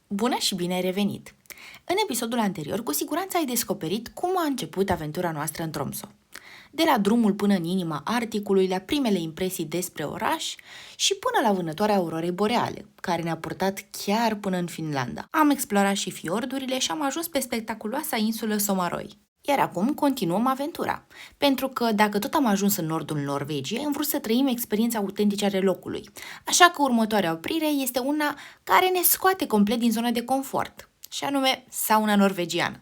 Bună și bine ai revenit! În episodul anterior, cu siguranță ai descoperit cum a început aventura noastră în Tromsø. De la drumul până în inima Arcticului, la primele impresii despre oraș și până la vânătoarea aurorei boreale, care ne-a purtat chiar până în Finlanda. Am explorat și fiordurile și am ajuns pe spectaculoasa insulă Somaroi. Iar acum continuăm aventura, pentru că dacă tot am ajuns în nordul Norvegiei, am vrut să trăim experiența autentice ale locului. Așa că următoarea oprire este una care ne scoate complet din zona de confort, și anume sauna norvegiană.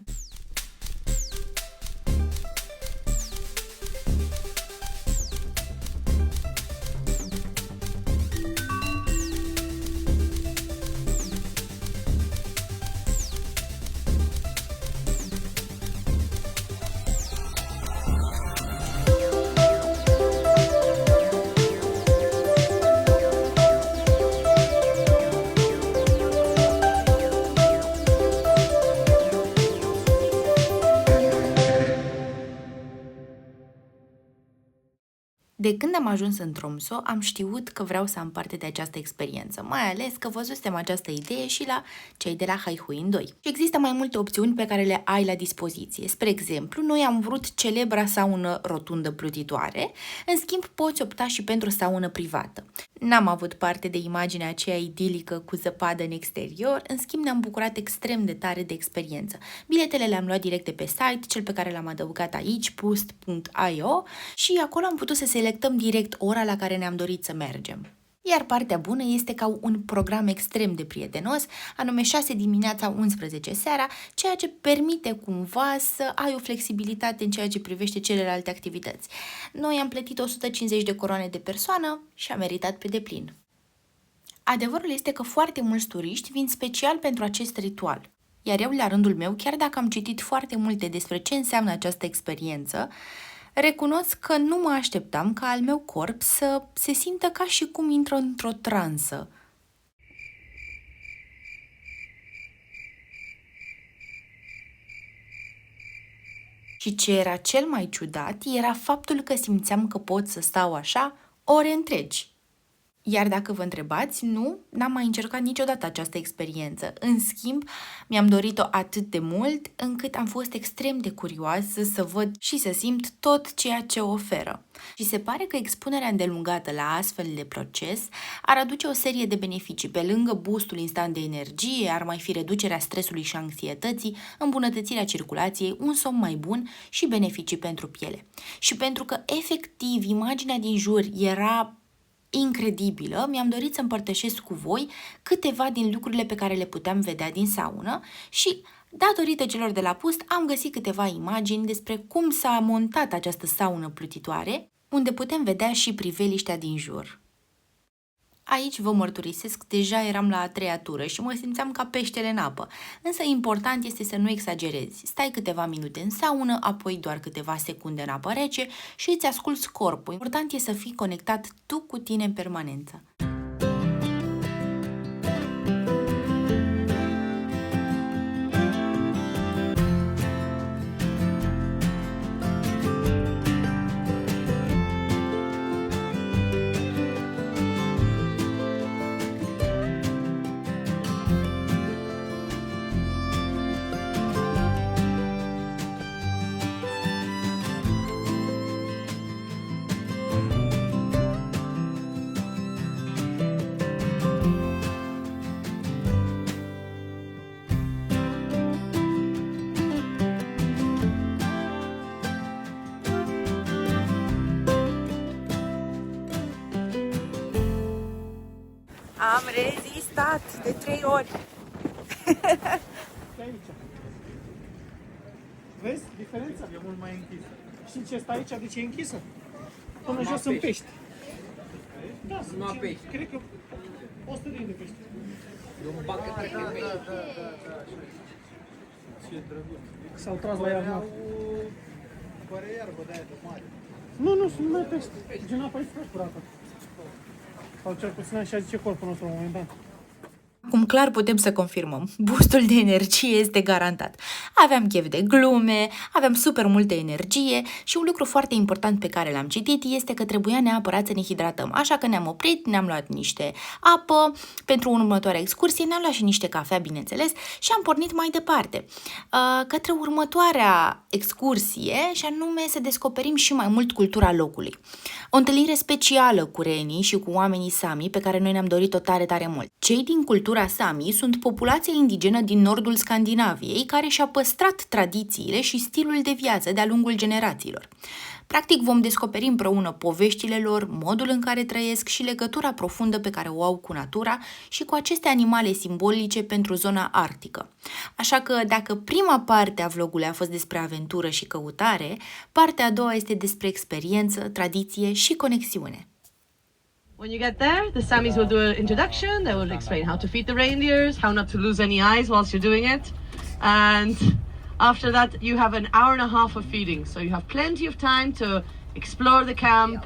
De când am ajuns în Tromsø, am știut că vreau să am parte de această experiență, mai ales că văzusem această idee și la cei de la Haihuin 2. Și există mai multe opțiuni pe care le ai la dispoziție. Spre exemplu, noi am vrut celebra saună rotundă plutitoare, în schimb poți opta și pentru saună privată. N-am avut parte de imaginea aceea idilică cu zăpadă în exterior, în schimb ne-am bucurat extrem de tare de experiență. Biletele le-am luat direct de pe site, cel pe care l-am adăugat aici, pust.io, și acolo am putut să selectăm direct ora la care ne-am dorit să mergem. Iar partea bună este că au un program extrem de prietenos, anume 6 dimineața, 11 seara, ceea ce permite cumva să ai o flexibilitate în ceea ce privește celelalte activități. Noi am plătit 150 de coroane de persoană și am meritat pe deplin. Adevărul este că foarte mulți turiști vin special pentru acest ritual. Iar eu, la rândul meu, chiar dacă am citit foarte multe despre ce înseamnă această experiență, recunosc că nu mă așteptam ca al meu corp să se simtă ca și cum intră într-o transă. Și ce era cel mai ciudat era faptul că simțeam că pot să stau așa ore întregi. Iar dacă vă întrebați, n-am mai încercat niciodată această experiență. În schimb, mi-am dorit-o atât de mult încât am fost extrem de curioasă să văd și să simt tot ceea ce oferă. Și se pare că expunerea îndelungată la astfel de proces ar aduce o serie de beneficii. Pe lângă boostul instant de energie, ar mai fi reducerea stresului și anxietății, îmbunătățirea circulației, un somn mai bun și beneficii pentru piele. Și pentru că, efectiv, imaginea din jur era incredibilă, mi-am dorit să împărtășesc cu voi câteva din lucrurile pe care le puteam vedea din saună și, datorită celor de la Pust, am găsit câteva imagini despre cum s-a montat această saună plutitoare, unde putem vedea și priveliștea din jur. Aici vă mărturisesc, deja eram la a 3-a tură și mă simțeam ca peștele în apă, însă important este să nu exagerezi. Stai câteva minute în saună, apoi doar câteva secunde în apă rece și îți asculți corpul. Important este să fii conectat tu cu tine în permanență. Am rezistat de 3 ori. Aici. Vezi diferența? E mult mai închisă. Știi ce stă aici? De ce e închisă? Până jos sunt pești. Da, sunt pești. Cred că 100 de pești. Eu îmi bag că trec pe pești. Ce drăguț. S-au tras la iarnă. Pare iarbă de aia de mare. Nu, sunt numai pești. Gen apa e foarte curată. Sau cel puțin așa zice corpul nostru la un moment dat. Acum clar putem să confirmăm, boostul de energie este garantat. Aveam chef de glume, aveam super multă energie și un lucru foarte important pe care l-am citit este că trebuia neapărat să ne hidratăm. Așa că ne-am oprit, ne-am luat niște apă, pentru următoarea excursie ne-am luat și niște cafea, bineînțeles, și am pornit mai departe către următoarea excursie și anume să descoperim și mai mult cultura locului. O întâlnire specială cu reni și cu oamenii Sami pe care noi ne-am dorit-o tare, tare mult. Cei din cultura Sami sunt populația indigenă din nordul Scandinaviei care și-a păstrat tradițiile și stilul de viață de-a lungul generațiilor. Practic vom descoperi împreună poveștile lor, modul în care trăiesc și legătura profundă pe care o au cu natura și cu aceste animale simbolice pentru zona arctică. Așa că dacă prima parte a vlogului a fost despre aventură și căutare, partea a doua este despre experiență, tradiție și conexiune. When you get there, the Samis will do an introduction, they will explain how to feed the reindeers, how not to lose any eyes whilst you're doing it, and after that you have an hour and a half of feeding, so you have plenty of time to explore the camp,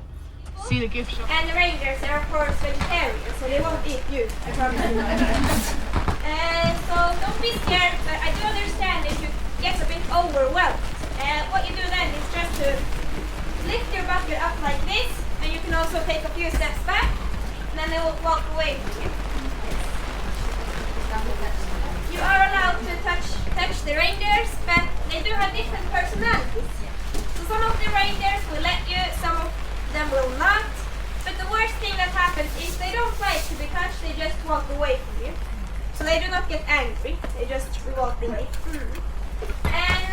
see the gift shop. And the reindeers are of course vegetarian, so they won't eat you, I promise you. So don't be scared, but I do understand if you get a bit overwhelmed. What you do then is just to lift your bucket up like this, and you can also take a few steps back, and then they will walk away from you. You are allowed to touch the reindeers, but they do have different personalities. So some of the reindeers will let you, some of them will not. But the worst thing that happens is they don't like to be touched, they just walk away from you. So they do not get angry, they just walk away. And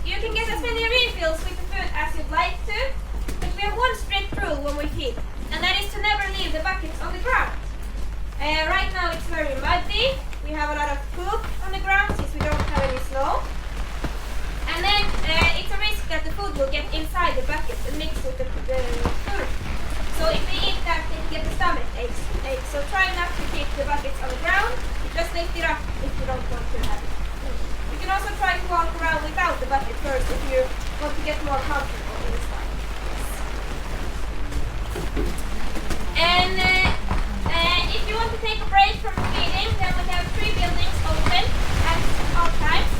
you can get as many refills with the food as you'd like to, but we have one strict rule when we feed, and that is to never leave the buckets on the ground. Right now it's very muddy, we have a lot of poop on the ground since we don't have any snow. And then it's a risk that the food will get inside the bucket and mix with the food. So if we eat that, they get the stomach aches. So try not to keep the buckets on the ground, just lift it up if you don't want to have it. You can also try to walk around without the bucket first if you want to get more comfortable inside. And if you want to take a break from feeding, then we have 3 buildings open at all times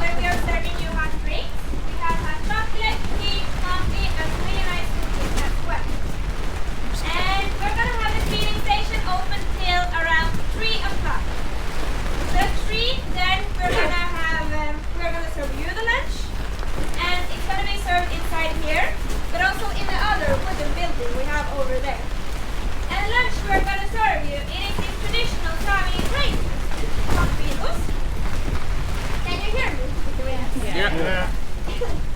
where we are serving you hot drinks. We have hot chocolate, tea, coffee, and really nice cookies as well. And we're going to have the feeding station open till around 3 o'clock. So at 3, then we're going to serve you the lunch, and it's going to be served inside here, but also in the other wooden building we have over there. And lunch we're going to serve you, it is in traditional Sami reindeer. Can you hear me? Yeah.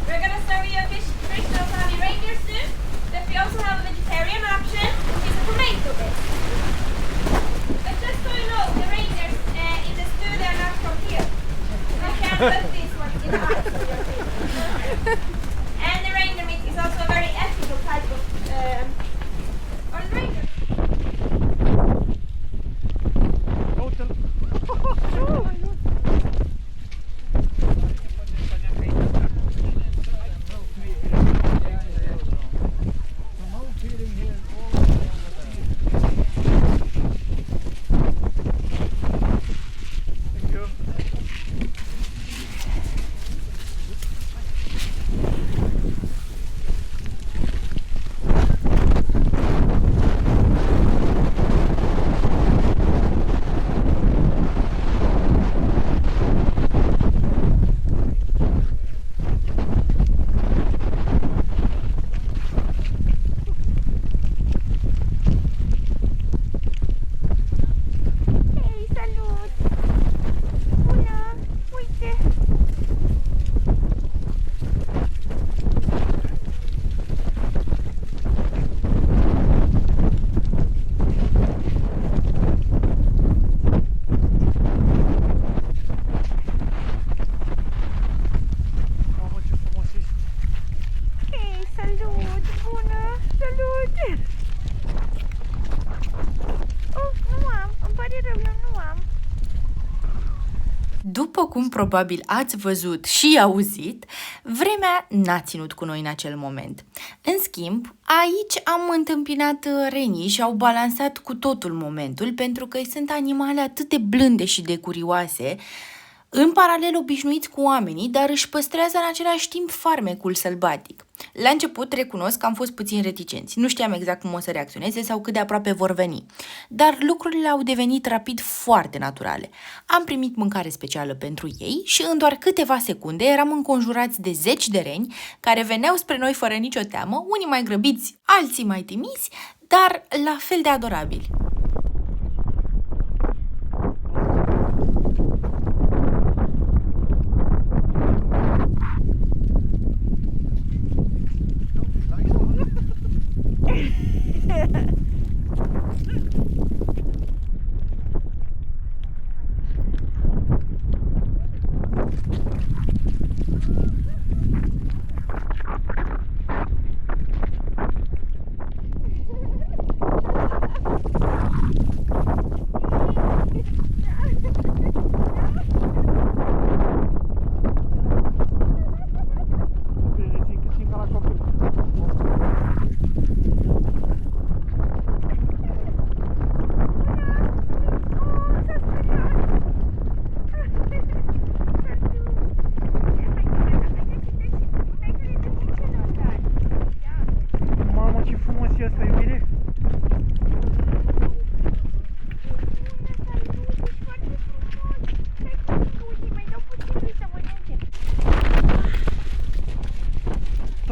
We're going to serve you a traditional Sami reindeer soup, but we also have a vegetarian option, which is a tomato base. But just so you know, the reindeers in the stew, they're not from here. I can't put this one in the eyes of your face. And the reindeer meat is also a very ethical type of reindeer. După cum probabil ați văzut și auzit, vremea n-a ținut cu noi în acel moment. În schimb, aici am întâmpinat renii și au balansat cu totul momentul, pentru că sunt animale atât de blânde și de curioase, în paralel obișnuiți cu oamenii, dar își păstrează în același timp farmecul sălbatic. La început recunosc că am fost puțin reticenți, nu știam exact cum o să reacționeze sau cât de aproape vor veni, dar lucrurile au devenit rapid foarte naturale. Am primit mâncare specială pentru ei și în doar câteva secunde eram înconjurați de zeci de reni care veneau spre noi fără nicio teamă, unii mai grăbiți, alții mai timizi, dar la fel de adorabili.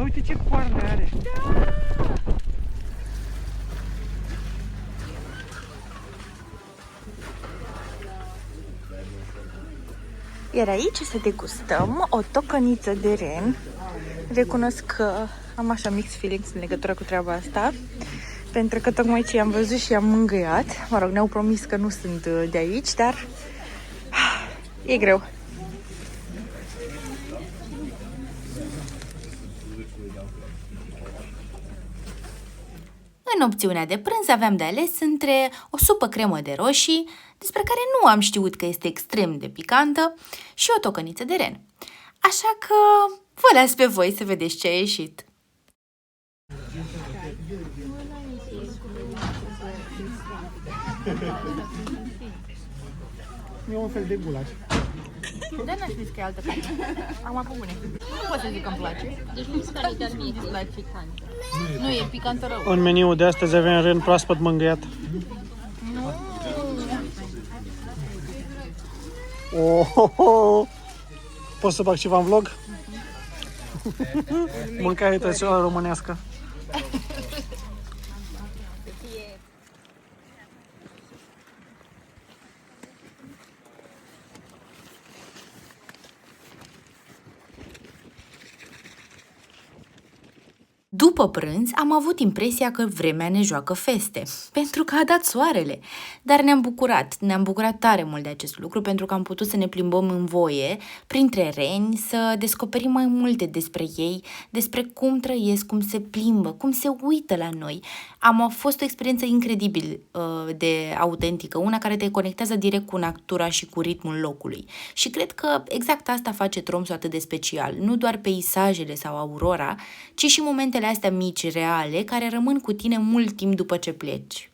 Uite ce coarne are! Iar aici să degustăm o tocăniță de ren. Recunosc că am așa mixed feelings în legătură cu treaba asta, pentru că tocmai ce am văzut și am mângâiat. Mă rog, ne-au promis că nu sunt de aici, dar e greu. În opțiunea de prânz aveam de ales între o supă cremă de roșii, despre care nu am știut că este extrem de picantă, și o tocăniță de ren. Așa că vă las pe voi să vedeți ce a ieșit. E un fel de gulaș. Dar n-aș zis că e altă carne. Am apă bune. Nu pot să zic că îmi place. Deci nu se pare chiar mie că e picant. Nu, e picantă rău. În meniul de astăzi avem ren proaspăt mângâiat. Oh. Pot să fac ceva în vlog? Mâncare tradițională românească. După prânz am avut impresia că vremea ne joacă feste, pentru că a dat soarele. Dar ne-am bucurat tare mult de acest lucru, pentru că am putut să ne plimbăm în voie, printre reni, să descoperim mai multe despre ei, despre cum trăiesc, cum se plimbă, cum se uită la noi. A fost o experiență incredibil de autentică, una care te conectează direct cu natura și cu ritmul locului. Și cred că exact asta face Tromsø atât de special, nu doar peisajele sau aurora, ci și momentele astea mici, reale, care rămân cu tine mult timp după ce pleci.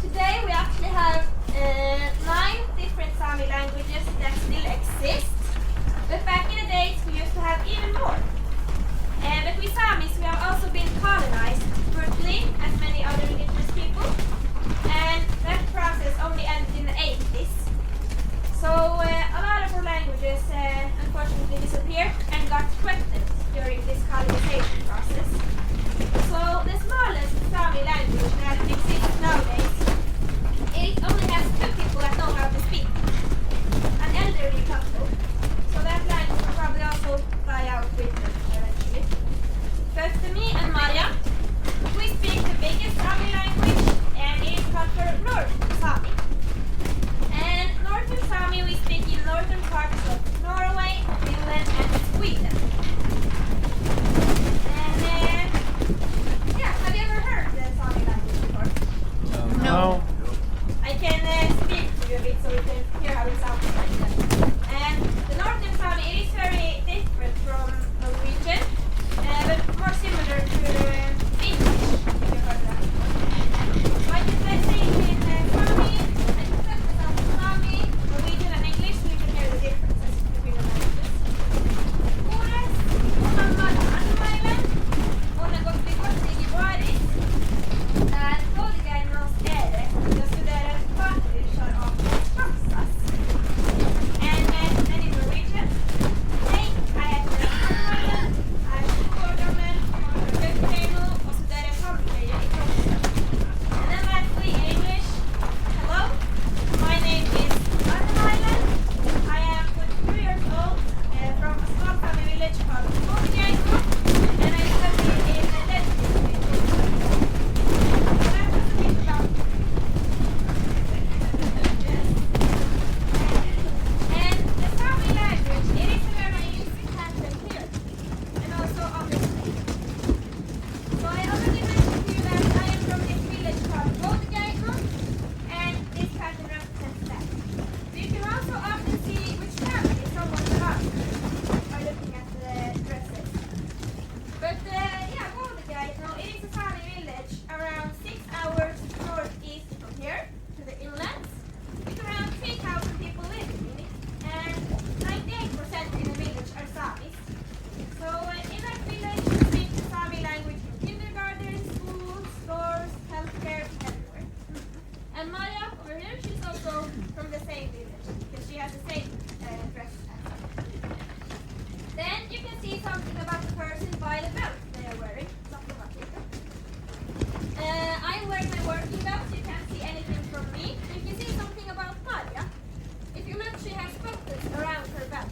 today we actually have 9 different Sami languages that still exist. But back in the days we used to have even more. But we Samis, we have also been colonized brutally as many other indigenous people. And that process only ended in the 80s. So a lot of our languages unfortunately disappeared and got threatened during this colonization process. So the smallest Sami language that exists nowadays, it only has 2 people that know how to speak. An elderly couple. So that language will probably also die out with them eventually. But me and Maria, we speak the biggest Sami language, and it is called Northern Sami. And Northern Sami we speak in northern parts of Norway, Finland and Sweden. And yeah, have you ever heard the Sami language before? No. I can speak to you a bit so you can hear how it sounds like that. And the Northern Sami, it is very different from Norwegian, but more similar to English, if you heard that. So I can say it in Sami, I can set myself in Sami, Norwegian and English, so you can hear the differences between the languages. Ores, on Anmailen, on har gått i Boreale, där Koldiganos är det, jag studerar fiordurilor av Tromsøs. And then in Norwegian, hey, I am Anmailen, I am 20 år gammal, jag är Prin och studerar Papucel i Tromsø. And then lastly in English, hello, my name is Anmailen, I am 22 years old, from a small family village called Cultura, and I study in dentistry. So that's just a bit about me. Yes. And the Sami language, it is a very easy pattern here, and also on this page. So I already mentioned to you that I am from this village called Cultura, and this pattern represents that. So you can also often see which family someone belongs to by looking at the dresses. But yeah, Cultura, it is a Sami village around 6 hours northeast from here to the inlands. It's around 3,000 people living in it, and 98% in the village are Samis. So in that village we speak the Sami language in kindergarten, schools, stores, healthcare, everywhere. And Maria over here, she's also from the same village because she has the same dress as us. Then you can see something about the person by the belt they are wearing. I'm wearing my working belt, so you can't see anything from me. You can see something about Maria. If you look, she has buttons around her belt.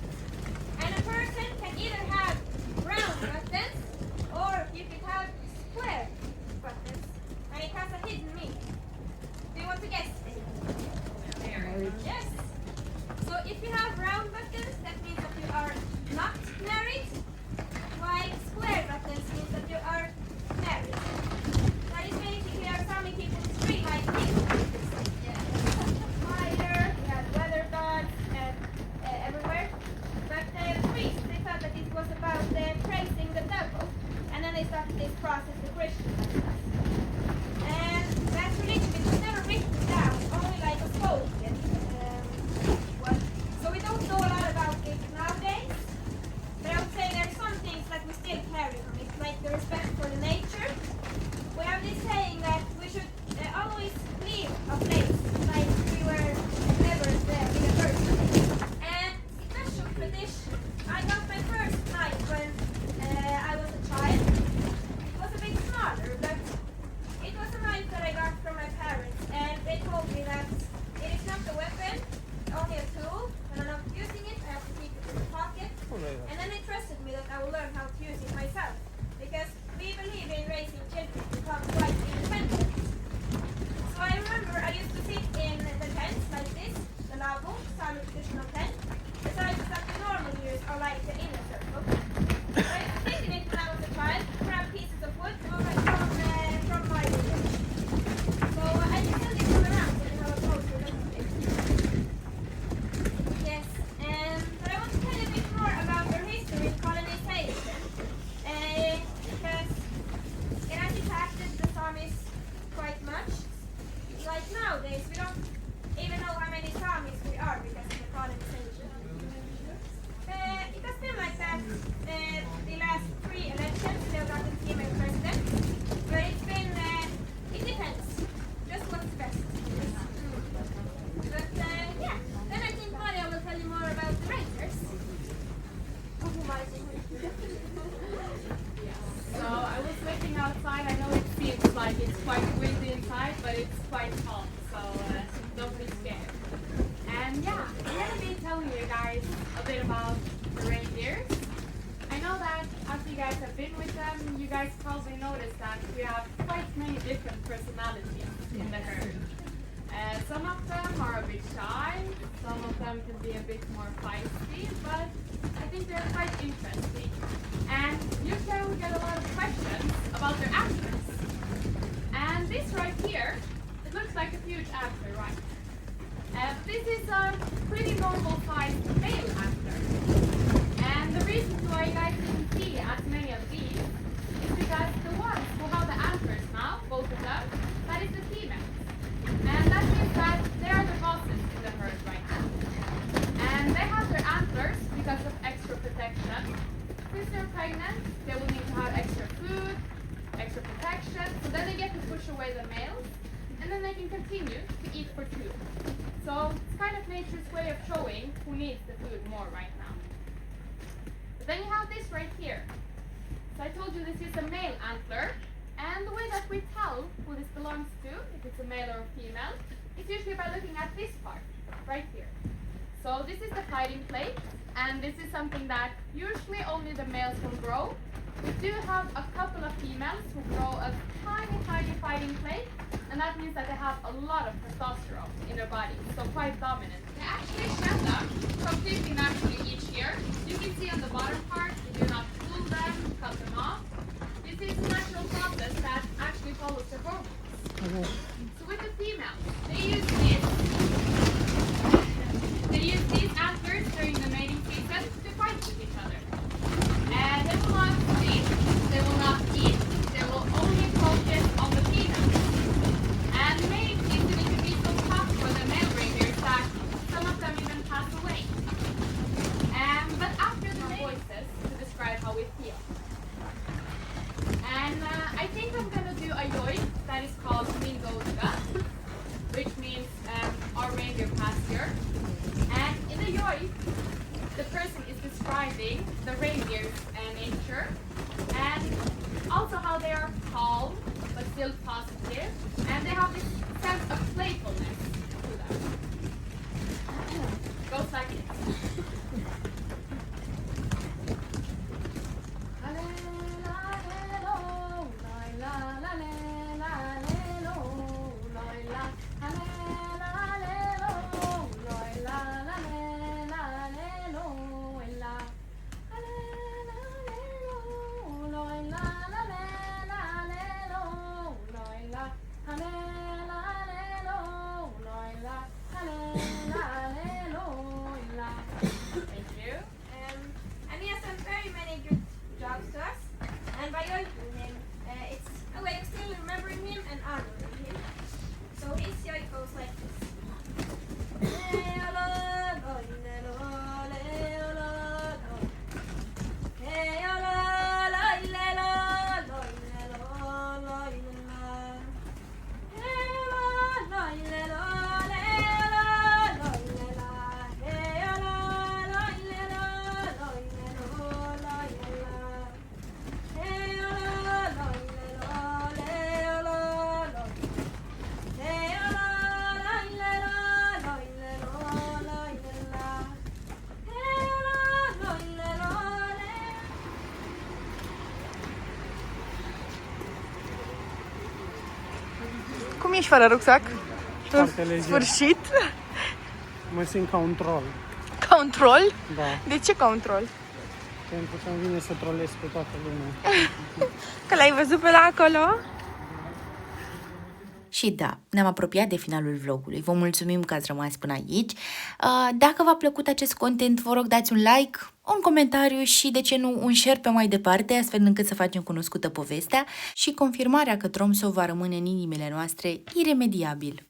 And a person can either have round buttons or you could have square buttons. And it has a hidden meaning. Do you want to guess? Marriage. Yes. So if you have round buttons, that means that you are not married, while square buttons means that you are married. That is basically our Sami people's tree like thing. Fire, we have weather gods and everywhere. But the priests, they thought that it was about praising the devil, and then they started this process, the Christians. And that religion, it was never written down, only like a spoken one. So we don't know a lot about it nowadays. But I would say there are some things that we still carry from it, like the respect for the nature. We have this saying that we should always leave a place like we were never there in the first place. And special tradition, I got my first knife when I was a child. It was a bit smaller, but outside. I know it seems like it's quite windy inside, but it's quite calm, so don't be scared. And yeah, I'm gonna be telling you guys a bit about the reindeers. I know that after you guys have been with them, you guys probably noticed that we have quite many different personalities in the herd. Some of them are a bit shy, some of them can be a bit more feisty, but I think they're quite interesting. And usually we get a lot of questions about their antlers. And this right here, it looks like a huge antler, right? This is a pretty normal sized male antler. And the reason why you guys didn't see as many of these is because the ones who have the antlers now, both of them, that is the females. And that means that they are the bosses in the herd right now. And they have their antlers because of extra protection. Since they're pregnant, they will need to have extra food, extra protection, so then they get to push away the males, and then they can continue to eat for two. So it's kind of nature's way of showing who needs the food more right now. But then you have this right here. So I told you this is a male antler, and the way that we tell who this belongs to, if it's a male or a female, is usually by looking at this part, right here. So this is the hiding plate, and this is something that usually only the males can grow. We do have a couple of females who grow a tiny hiding plate, and that means that they have a lot of testosterone in their body, so quite dominant. They actually shed them completely naturally each year. You can see on the bottom part, we do not pull them, cut them off. This is a natural process that actually follows their hormones. So with the females, they use these antlers during the mating season to fight with each other. And they will not sleep, they will not eat, they will only focus on the females. And the mating season, it can be so tough for the male reindeers that some of them even pass away. But after the voices to describe how we feel. And I think I'm gonna do a yoik that is called nordică, which means our reindeer pasture. And in the yoik, the person is describing the reindeer's nature and also how they are calm but still positive, and they have this sense of playfulness to them. Goes like this. Cum ești fără rucsac? Foarte lejer. Sfârșit? Mă simt ca un troll. Ca un troll? Da. De ce ca un troll? Pentru că îmi vine să trolesc pe toată lumea. Că l-ai văzut pe la acolo? Și da, ne-am apropiat de finalul vlogului. Vă mulțumim că ați rămas până aici. Dacă v-a plăcut acest content, vă rog dați un like, un comentariu și, de ce nu, un share pe mai departe, astfel încât să facem cunoscută povestea și confirmarea că Tromsø va rămâne în inimile noastre iremediabil.